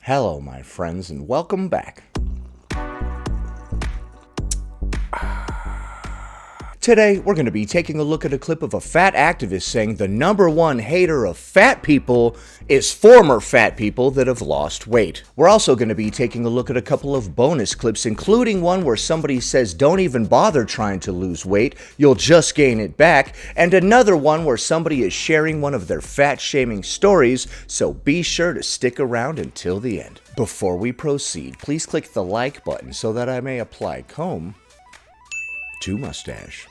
Hello, my friends, and welcome back. Today, we're going to be taking a look at a clip of a fat activist saying the #1 hater of fat people is former fat people that have lost weight. We're also going to be taking a look at a couple of bonus clips, including one where somebody says don't even bother trying to lose weight, you'll just gain it back, and another one where somebody is sharing one of their fat-shaming stories, so be sure to stick around until the end. Before we proceed, please click the like button so that I may apply comb to mustache.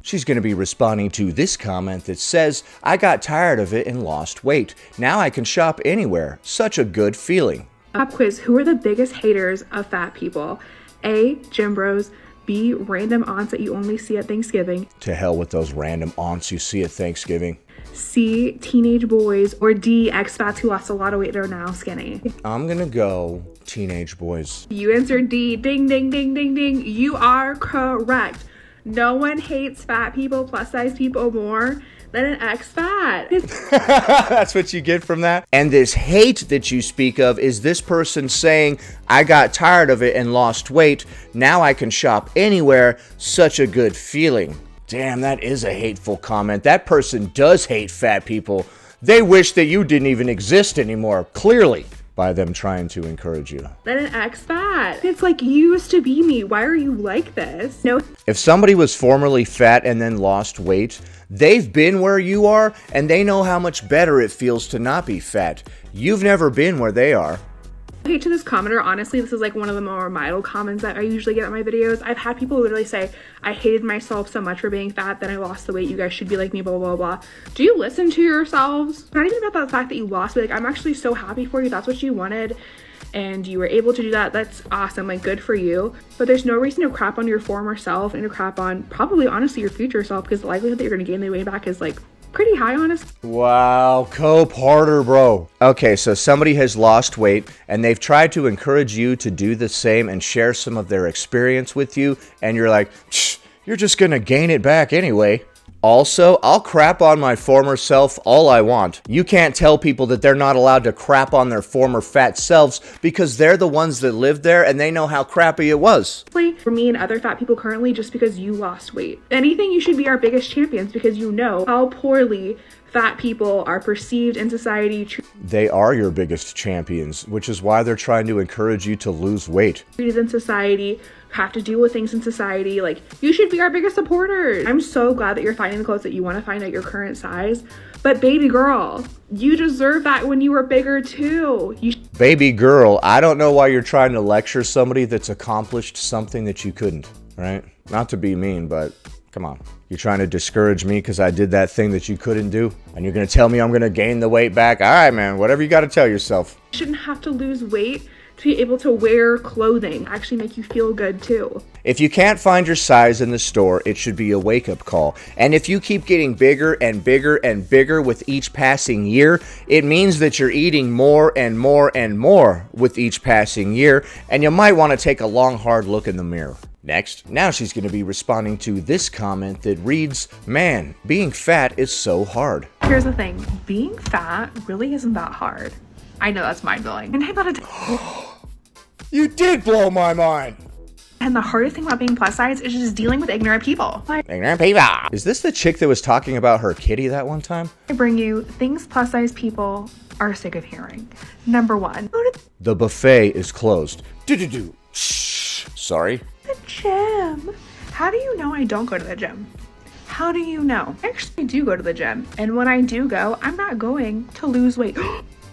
She's going to be responding to this comment that says, I got tired of it and lost weight. Now I can shop anywhere. Such a good feeling. Pop quiz, who are the biggest haters of fat people? A, gym bros. B, random aunts that you only see at Thanksgiving. To hell with those random aunts you see at Thanksgiving. C, teenage boys. Or D, expats who lost a lot of weight and are now skinny. I'm going to go teenage boys. You answered D. Ding, ding, ding, ding, ding. You are correct. No one hates fat people, plus size people more than an ex-fat. That's what you get from that. And this hate that you speak of is this person saying, I got tired of it and lost weight. Now I can shop anywhere. Such a good feeling. Damn, that is a hateful comment. That person does hate fat people. They wish that you didn't even exist anymore, clearly, by them trying to encourage you. Than an ex-fat. It's like, you used to be me. Why are you like this? No. If somebody was formerly fat and then lost weight, they've been where you are and they know how much better it feels to not be fat. You've never been where they are. Hate to this commenter, honestly, this is like one of the more mild comments that I usually get on my videos. I've had people literally say, I hated myself so much for being fat, then I lost the weight, you guys should be like me, blah, blah, blah. Do you listen to yourselves? Not even about the fact that you lost weight, like, I'm actually so happy for you, that's what you wanted, and you were able to do that. That's awesome, like, good for you. But there's no reason to crap on your former self and to crap on probably, honestly, your future self, because the likelihood that you're gonna gain the weight back is, like, pretty high, honestly. Wow, cope harder, bro. Okay, so somebody has lost weight and they've tried to encourage you to do the same and share some of their experience with you, and you're like, you're just gonna gain it back anyway. Also, I'll crap on my former self all I want. You can't tell people that they're not allowed to crap on their former fat selves because they're the ones that lived there and they know how crappy it was. For me and other fat people currently, just because you lost weight. Anything, you should be our biggest champions because you know how poorly fat people are perceived in society. They are your biggest champions, which is why they're trying to encourage you to lose weight. Treated in society, have to deal with things in society. Like, you should be our biggest supporters. I'm so glad that you're finding the clothes that you want to find at your current size. But baby girl, you deserve that when you were bigger too. Baby girl, I don't know why you're trying to lecture somebody that's accomplished something that you couldn't, right? Not to be mean, but come on. You're trying to discourage me because I did that thing that you couldn't do? And you're going to tell me I'm going to gain the weight back? All right, man, whatever you got to tell yourself. You shouldn't have to lose weight to be able to wear clothing, actually make you feel good too. If you can't find your size in the store, it should be a wake-up call. And if you keep getting bigger and bigger and bigger with each passing year, it means that you're eating more and more and more with each passing year, and you might want to take a long, hard look in the mirror. Next, now she's going to be responding to this comment that reads, man, being fat is so hard. Here's the thing, being fat really isn't that hard. I know that's mind-blowing. And I'm not You did blow my mind. And the hardest thing about being plus size is just dealing with ignorant people. Ignorant people. Is this the chick that was talking about her kitty that one time? I bring you things plus size people are sick of hearing. Number one, the buffet is closed. Do-do-do. Shh. Sorry. The gym. How do you know I don't go to the gym? How do you know? I actually do go to the gym. And when I do go, I'm not going to lose weight.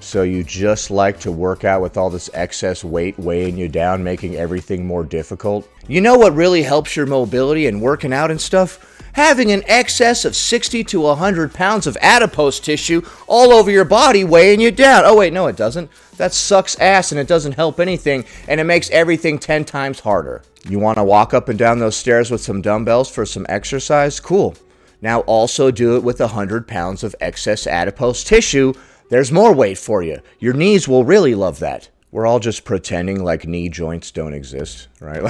So you just like to work out with all this excess weight weighing you down, making everything more difficult? You know what really helps your mobility and working out and stuff? Having an excess of 60 to 100 pounds of adipose tissue all over your body weighing you down. Oh wait, no it doesn't. That sucks ass and it doesn't help anything, and it makes everything 10 times harder. You want to walk up and down those stairs with some dumbbells for some exercise? Cool. Now also do it with 100 pounds of excess adipose tissue. There's more weight for you. Your knees will really love that. We're all just pretending like knee joints don't exist, right?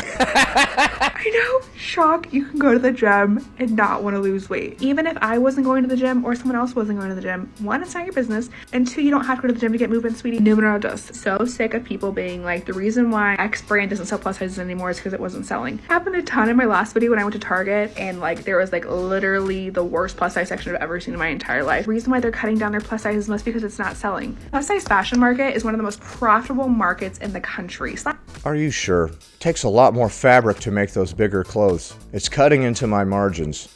I know, shock, you can go to the gym and not want to lose weight. Even if I wasn't going to the gym or someone else wasn't going to the gym, one, it's not your business, and two, you don't have to go to the gym to get movement, sweetie. Numero dos. So sick of people being like, the reason why X brand doesn't sell plus sizes anymore is because it wasn't selling. Happened a ton in my last video when I went to Target, and like there was like literally the worst plus size section I've ever seen in my entire life. The reason why they're cutting down their plus sizes must be because it's not selling. Plus size fashion market is one of the most profitable markets in the country. Are you sure? Takes a lot more fabric to make those bigger clothes. It's cutting into my margins.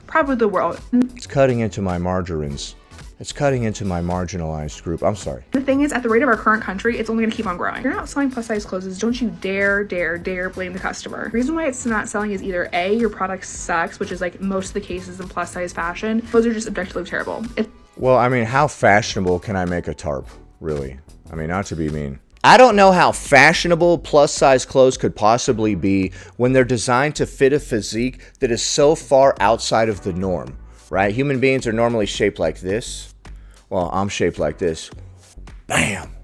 Probably the world. It's cutting into my margarines. It's cutting into my marginalized group. I'm sorry. The thing is, at the rate of our current country, it's only going to keep on growing. If you're not selling plus size clothes, don't you dare blame the customer. The reason why it's not selling is either A, your product sucks, which is like most of the cases in plus size fashion. Those are just objectively terrible. Well, I mean, how fashionable can I make a tarp, really? I mean, not to be mean. I don't know how fashionable plus size clothes could possibly be when they're designed to fit a physique that is so far outside of the norm, right? Human beings are normally shaped like this. Well, I'm shaped like this. Bam.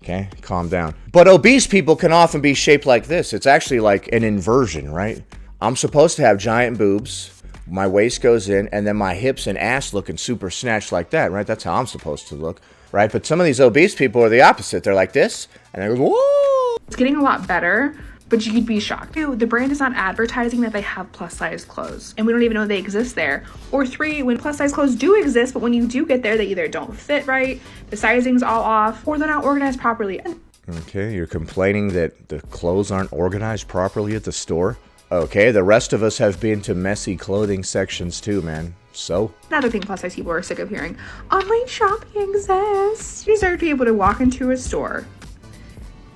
Okay, calm down. But obese people can often be shaped like this. It's actually like an inversion, right? I'm supposed to have giant boobs. My waist goes in, and then my hips and ass looking super snatched like that, right? That's how I'm supposed to look. Right, but some of these obese people are the opposite. They're like this, and they go, whoa! It's getting a lot better, but you'd be shocked. Two, the brand is not advertising that they have plus size clothes, and we don't even know they exist there. Or three, when plus size clothes do exist, but when you do get there, they either don't fit right, the sizing's all off, or they're not organized properly. Okay, you're complaining that the clothes aren't organized properly at the store? Okay, the rest of us have been to messy clothing sections too, man. So? Another thing plus size people are sick of hearing, online shopping exists. You deserve to be able to walk into a store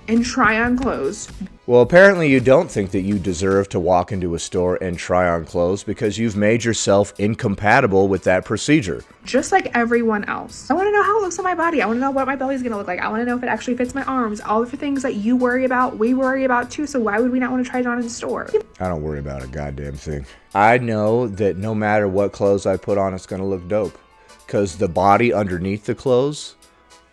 and try on clothes. Well, apparently you don't think that you deserve to walk into a store and try on clothes because you've made yourself incompatible with that procedure. Just like everyone else. I want to know how it looks on my body. I want to know what my belly's going to look like. I want to know if it actually fits my arms. All of the things that you worry about, we worry about too. So why would we not want to try it on in the store? I don't worry about a goddamn thing. I know that no matter what clothes I put on, it's going to look dope. Because the body underneath the clothes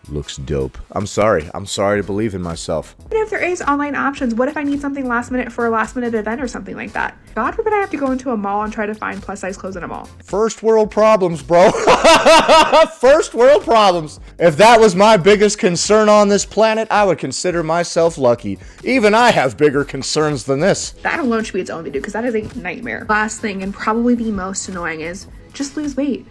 looks dope. I'm sorry to believe in myself. Even if there is online options, what if I need something last minute for a last minute event or something like that? God forbid I have to go into a mall and try to find plus size clothes in a mall. First world problems, bro. First world problems. If that was my biggest concern on this planet, I would consider myself lucky. Even I have bigger concerns than this. That alone should be its own video because that is a nightmare. Last thing, and probably the most annoying, is just lose weight.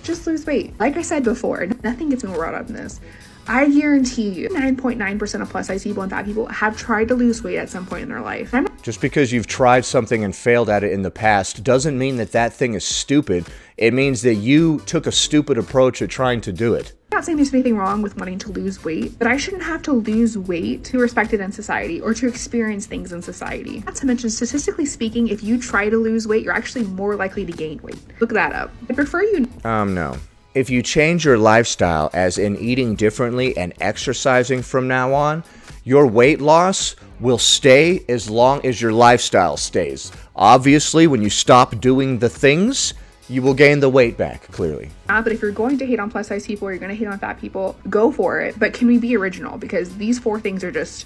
Just lose weight. Like I said before, nothing gets me more wrought up in this. I guarantee you 9.9% of plus size people and fat people have tried to lose weight at some point in their life. Just because you've tried something and failed at it in the past doesn't mean that that thing is stupid. It means that you took a stupid approach at trying to do it. I'm not saying there's anything wrong with wanting to lose weight, but I shouldn't have to lose weight to be respected in society or to experience things in society. Not to mention, statistically speaking, if you try to lose weight, you're actually more likely to gain weight. Look that up. I prefer you. No. If you change your lifestyle, as in eating differently and exercising from now on, your weight loss will stay as long as your lifestyle stays. Obviously, when you stop doing the things, you will gain the weight back, clearly. But if you're going to hate on plus size people or you're going to hate on fat people, go for it. But can we be original? Because these four things are just,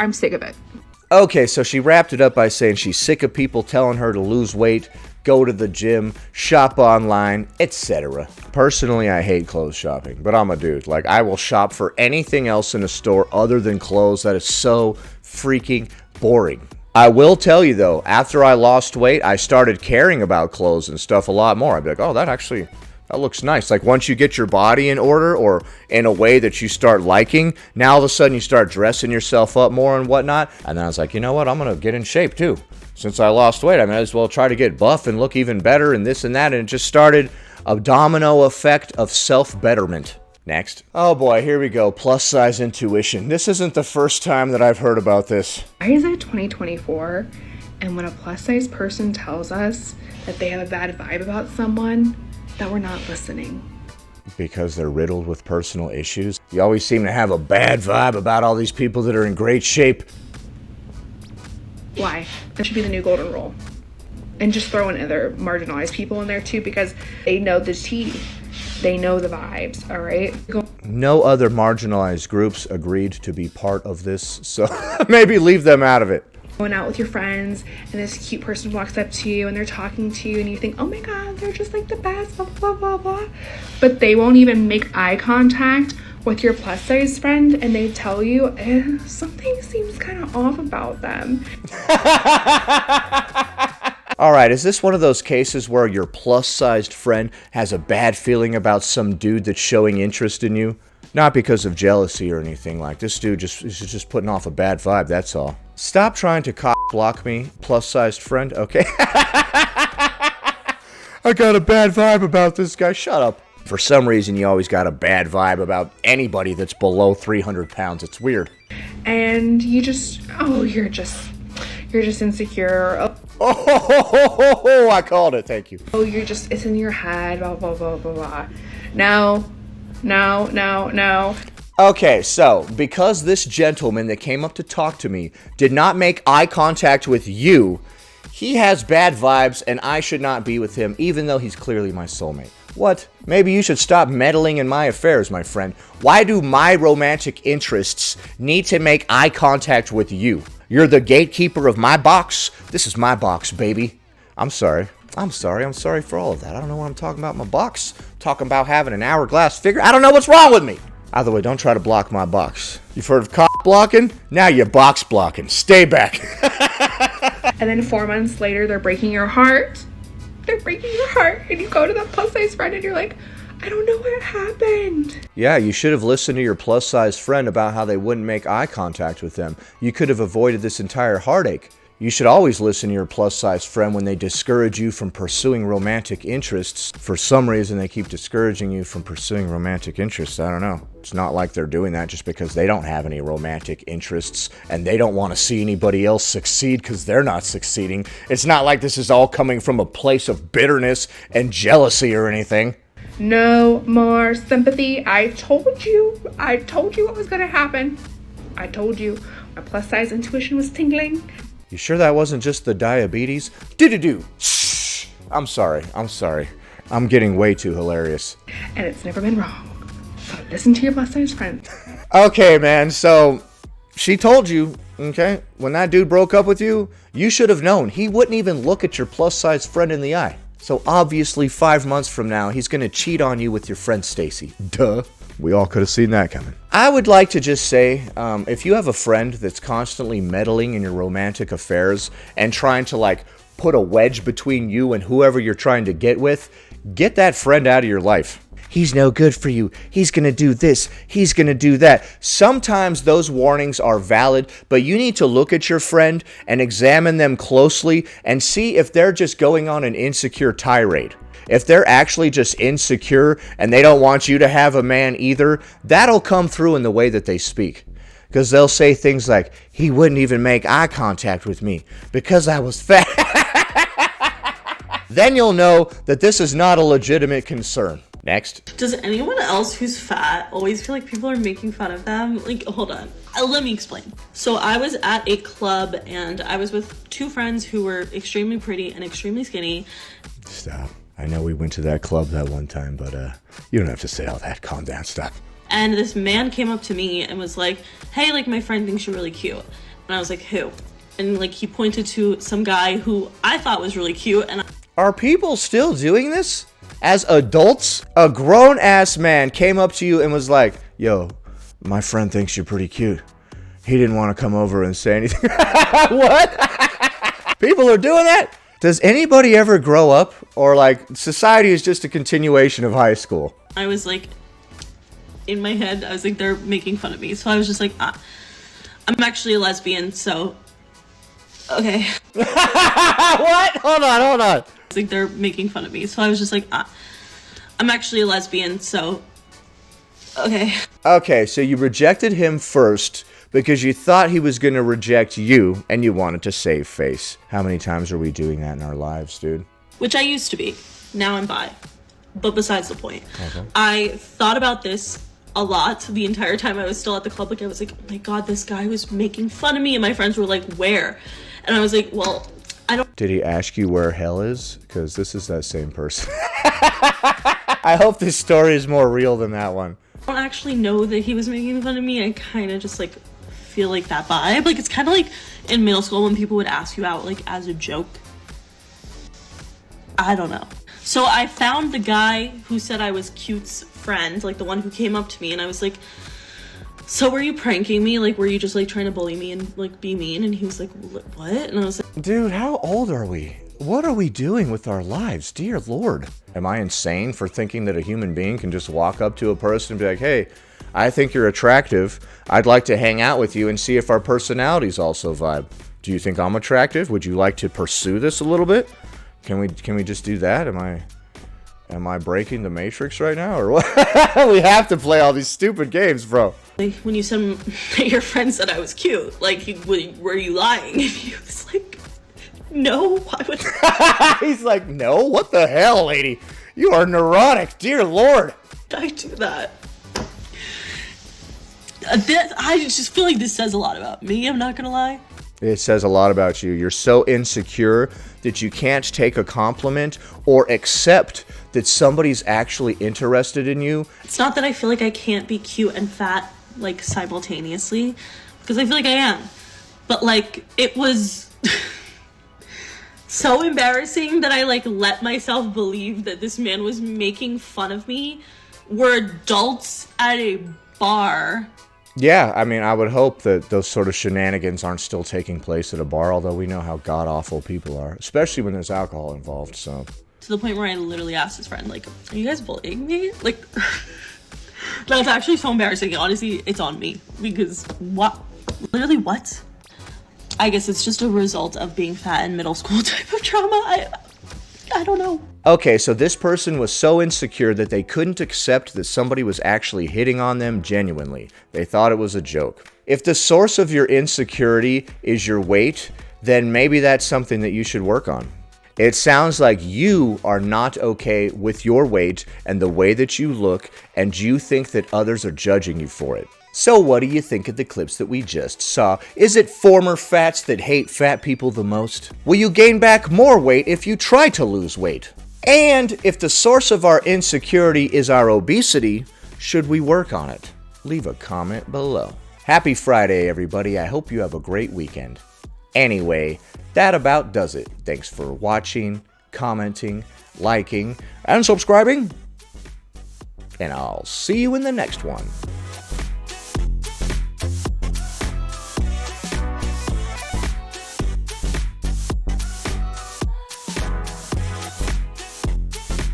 I'm sick of it. Okay, so she wrapped it up by saying she's sick of people telling her to lose weight, go to the gym, shop online, etc. Personally, I hate clothes shopping, but I'm a dude. Like, I will shop for anything else in a store other than clothes. That is so freaking boring. I will tell you though, after I lost weight, I started caring about clothes and stuff a lot more. I'd be like, oh, that looks nice. Like once you get your body in order or in a way that you start liking, now all of a sudden you start dressing yourself up more and whatnot. And then I was like, you know what? I'm going to get in shape too. Since I lost weight, I might as well try to get buff and look even better and this and that. And it just started a domino effect of self-betterment. Next. Oh boy, here we go. Plus size intuition. This isn't the first time that I've heard about this. Why is it 2024? And when a plus size person tells us that they have a bad vibe about someone, that we're not listening. Because they're riddled with personal issues. You always seem to have a bad vibe about all these people that are in great shape. Why? That should be the new golden rule. And just throw in other marginalized people in there too, because they know the tea. They know the vibes, all right? No other marginalized groups agreed to be part of this, so maybe leave them out of it. going out with your friends and this cute person walks up to you and they're talking to you and you think, oh my god, they're just like the best, blah blah blah blah, but they won't even make eye contact with your plus size friend and they tell you something seems kind of off about them. All right, is this one of those cases where your plus-sized friend has a bad feeling about some dude that's showing interest in you? Not because of jealousy or anything, like this dude is just putting off a bad vibe, that's all. Stop trying to block me, plus-sized friend, okay? I got a bad vibe about this guy, shut up. For some reason, you always got a bad vibe about anybody that's below 300 pounds, it's weird. And you just, you're just insecure. Oh, I called it, thank you. It's in your head, blah, blah, blah, blah, blah. No. Okay, so, because this gentleman that came up to talk to me did not make eye contact with you, he has bad vibes and I should not be with him, even though he's clearly my soulmate. What? Maybe you should stop meddling in my affairs, my friend. Why do my romantic interests need to make eye contact with you? You're the gatekeeper of my box. This is my box, baby. I'm sorry for all of that. I don't know what I'm talking about in my box. I'm talking about having an hourglass figure. I don't know what's wrong with me. Either way, don't try to block my box. You've heard of cock blocking? Now you're box blocking. Stay back. And then 4 months later, they're breaking your heart. They're breaking your heart. And you go to that plus size friend and you're like, I don't know what happened. Yeah, you should have listened to your plus-sized friend about how they wouldn't make eye contact with them. You could have avoided this entire heartache. You should always listen to your plus-sized friend when they discourage you from pursuing romantic interests. For some reason, they keep discouraging you from pursuing romantic interests. I don't know. It's not like they're doing that just because they don't have any romantic interests and they don't want to see anybody else succeed because they're not succeeding. It's not like this is all coming from a place of bitterness and jealousy or anything. No more sympathy. I told you what was going to happen. I told you. My plus size intuition was tingling. You sure that wasn't just the diabetes? Do-do-do. Shh. I'm sorry. I'm getting way too hilarious. And it's never been wrong. So listen to your plus size friend. Okay, man. So she told you, okay, when that dude broke up with you, you should have known. He wouldn't even look at your plus size friend in the eye. So obviously 5 months from now, he's going to cheat on you with your friend Stacy. Duh. We all could have seen that coming. I would like to just say, if you have a friend that's constantly meddling in your romantic affairs and trying to like put a wedge between you and whoever you're trying to get with, get that friend out of your life. He's no good for you. He's going to do this. He's going to do that. Sometimes those warnings are valid, but you need to look at your friend and examine them closely and see if they're just going on an insecure tirade. If they're actually just insecure and they don't want you to have a man either, that'll come through in the way that they speak. Because they'll say things like, he wouldn't even make eye contact with me because I was fat. Then you'll know that this is not a legitimate concern. Next. Does anyone else who's fat always feel like people are making fun of them? Like, hold on. Let me explain. So I was at a club and I was with 2 friends who were extremely pretty and extremely skinny. Stop. I know we went to that club that one time, but you don't have to say all that. Calm down. Stop. And this man came up to me and was like, hey, like, my friend thinks you're really cute. And I was like, who? And like, he pointed to some guy who I thought was really cute. And Are people still doing this? As adults, a grown-ass man came up to you and was like, yo, my friend thinks you're pretty cute. He didn't want to come over and say anything. What? People are doing that? Does anybody ever grow up? Or like, society is just a continuation of high school? I was like, in my head, I was like, they're making fun of me. So I was just like, I'm actually a lesbian, so, okay. What? Hold on. It's like, they're making fun of me. So I was just like, I'm actually a lesbian, so, okay. Okay, so you rejected him first because you thought he was going to reject you and you wanted to save face. How many times are we doing that in our lives, dude? Which I used to be. Now I'm bi. But besides the point. Okay. I thought about this a lot the entire time I was still at the club. Like, I was like, oh my god, this guy was making fun of me. And my friends were like, where? And I was like, well, I don't... Did he ask you where hell is? Because this is that same person. I hope this story is more real than that one. I don't actually know that he was making fun of me. I kind of just like feel like that vibe. Like, it's kind of like in middle school when people would ask you out, like, as a joke. I don't know. So I found the guy who said I was cute's friend, like the one who came up to me, and I was like, so were you pranking me? Like, were you just like trying to bully me and like be mean? And he was like, what? And I was like, dude, how old are we? What are we doing with our lives? Dear Lord. Am I insane for thinking that a human being can just walk up to a person and be like, hey, I think you're attractive. I'd like to hang out with you and see if our personalities also vibe. Do you think I'm attractive? Would you like to pursue this a little bit? Can we just do that? Am I breaking the matrix right now or what? We have to play all these stupid games, bro. Like, when you said your friend said I was cute, like, were you lying? And he was like, no, why would He's like, no, what the hell, lady? You are neurotic, dear Lord. I do that? I just feel like this says a lot about me, I'm not gonna lie. It says a lot about you. You're so insecure that you can't take a compliment or accept that somebody's actually interested in you. It's not that I feel like I can't be cute and fat, like, simultaneously, because I feel like I am. But, like, it was so embarrassing that I, like, let myself believe that this man was making fun of me. We're adults at a bar. Yeah, I mean, I would hope that those sort of shenanigans aren't still taking place at a bar, although we know how god-awful people are, especially when there's alcohol involved, so. To the point where I literally asked his friend, like, are you guys bullying me? Like, that's actually so embarrassing. Honestly, it's on me, because what? Literally what? I guess it's just a result of being fat in middle school type of trauma. I don't know. Okay, so this person was so insecure that they couldn't accept that somebody was actually hitting on them genuinely. They thought it was a joke. If the source of your insecurity is your weight, then maybe that's something that you should work on. It sounds like you are not okay with your weight and the way that you look, and you think that others are judging you for it. So what do you think of the clips that we just saw? Is it former fats that hate fat people the most? Will you gain back more weight if you try to lose weight? And if the source of our insecurity is our obesity, should we work on it? Leave a comment below. Happy Friday, everybody. I hope you have a great weekend. Anyway, that about does it. Thanks for watching, commenting, liking, and subscribing. And I'll see you in the next one.